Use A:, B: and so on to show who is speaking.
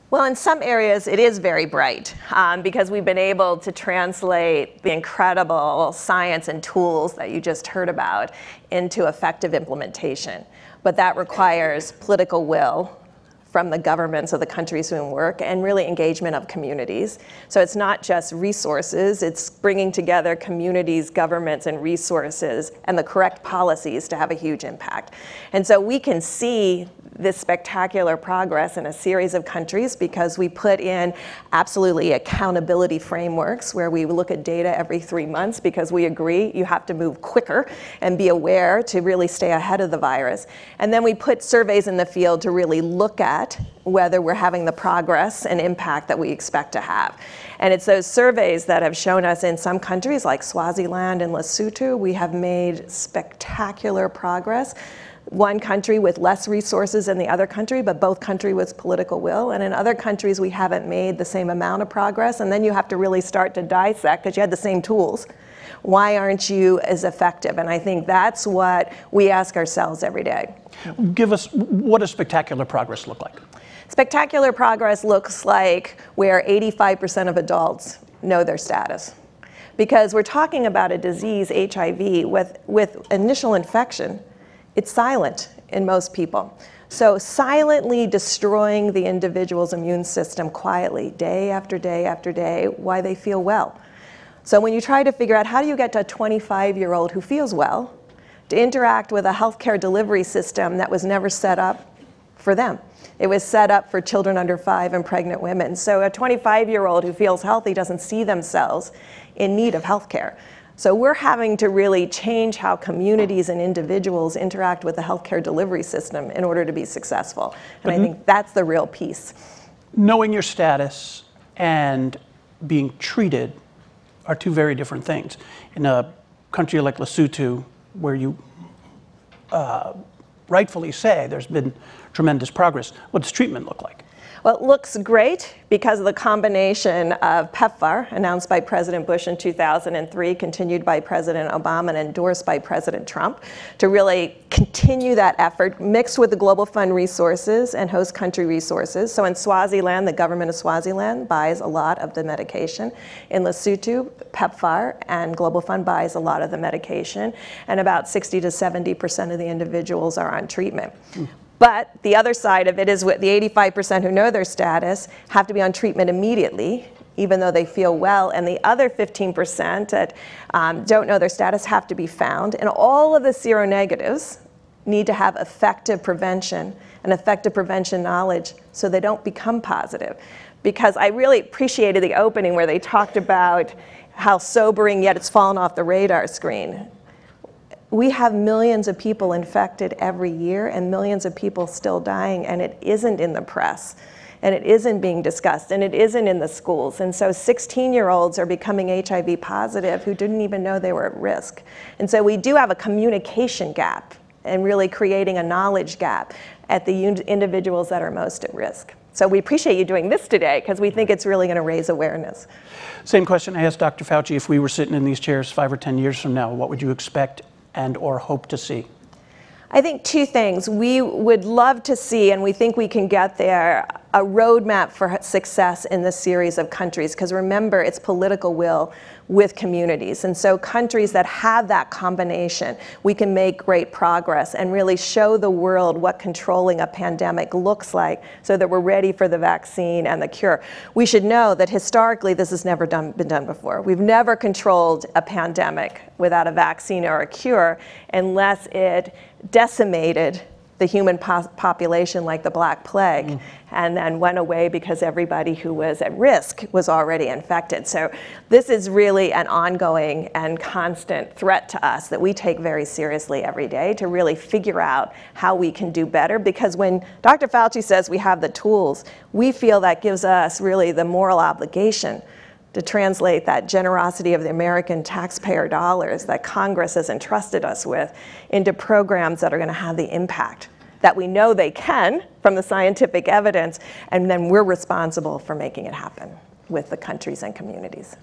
A: Well, in some areas it is very bright because we've been able to translate the incredible science and tools that you just heard about into effective implementation. But that requires political will from the governments of the countries in work and really engagement of communities. So it's not just resources, it's bringing together communities, governments, and resources and the correct policies to have a huge impact. And so we can see this spectacular progress in a series of countries because we put in absolutely accountability frameworks where we look at data every 3 months because we agree you have to move quicker and be aware to really stay ahead of the virus. And then we put surveys in the field to really look at whether we're having the progress and impact that we expect to have. And it's those surveys that have shown us in some countries like Swaziland and Lesotho, we have made spectacular progress. One country with less resources than the other country, but both countries with political will. And in other countries, we haven't made the same amount of progress. And then you have to really start to dissect, because you had the same tools. Why aren't you as effective? And I think that's what we ask ourselves every day.
B: Give us, what does spectacular progress look like?
A: Spectacular progress looks like where 85% of adults know their status. Because we're talking about a disease, HIV, with initial infection. It's silent in most people. So silently destroying the individual's immune system quietly, day after day after day, why they feel well. So when you try to figure out how do you get to a 25-year-old who feels well to interact with a healthcare delivery system that was never set up for them. It was set up for children under 5 and pregnant women. So a 25-year-old who feels healthy doesn't see themselves in need of healthcare. So we're having to really change how communities and individuals interact with the healthcare delivery system in order to be successful. And I think that's the real piece.
B: Knowing your status and being treated are two very different things. In a country like Lesotho, where you rightfully say there's been tremendous progress, what does treatment look like?
A: Well, it looks great because of the combination of PEPFAR, announced by President Bush in 2003, continued by President Obama, and endorsed by President Trump, to really continue that effort, mixed with the Global Fund resources and host country resources. So in Swaziland, the government of Swaziland buys a lot of the medication. In Lesotho, PEPFAR and Global Fund buys a lot of the medication, and about 60 to 70% of the individuals are on treatment. But the other side of it is with the 85% who know their status have to be on treatment immediately, even though they feel well, and the other 15% that don't know their status have to be found. And all of the seronegatives need to have effective prevention and effective prevention knowledge so they don't become positive. Because I really appreciated the opening where they talked about how sobering, yet it's fallen off the radar screen. We have millions of people infected every year and millions of people still dying, and it isn't in the press, and it isn't being discussed, and it isn't in the schools. And so 16-year-olds are becoming HIV positive who didn't even know they were at risk. And so we do have a communication gap and really creating a knowledge gap at the individuals that are most at risk. So we appreciate you doing this today because we think it's really going to raise awareness.
B: Same question I asked Dr. Fauci. If we were sitting in these chairs 5 or 10 years from now, what would you expect and or hope to see?
A: I think two things. We would love to see, and we think we can get there, a roadmap for success in this series of countries, because remember, it's political will with communities. And so countries that have that combination, we can make great progress and really show the world what controlling a pandemic looks like so that we're ready for the vaccine and the cure. We should know that historically this has never been done before. We've never controlled a pandemic without a vaccine or a cure unless it decimated the human population like the Black Plague, and then went away because everybody who was at risk was already infected. So this is really an ongoing and constant threat to us that we take very seriously every day to really figure out how we can do better, because when Dr. Fauci says we have the tools, we feel that gives us really the moral obligation to translate that generosity of the American taxpayer dollars that Congress has entrusted us with into programs that are going to have the impact that we know they can from the scientific evidence, and then we're responsible for making it happen with the countries and communities.